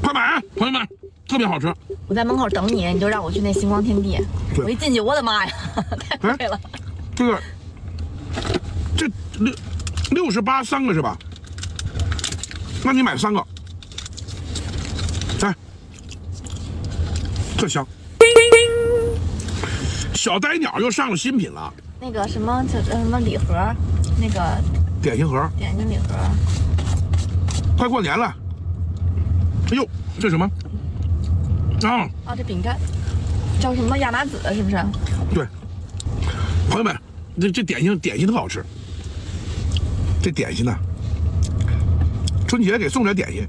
快买，朋友们，特别好吃。我在门口等你，你就让我去那星光天地。我一进去，我的妈呀，太贵了。这个，这68三个是吧？那你买3个，来，这香。小呆鸟又上了新品了，那个什么叫什么礼盒，那个点心盒，点心礼盒。快过年了。哎呦，这什么？啊，这饼干叫什么亚麻籽是不是？对，朋友们，这点心特好吃。这点心呢，春节给送点点心。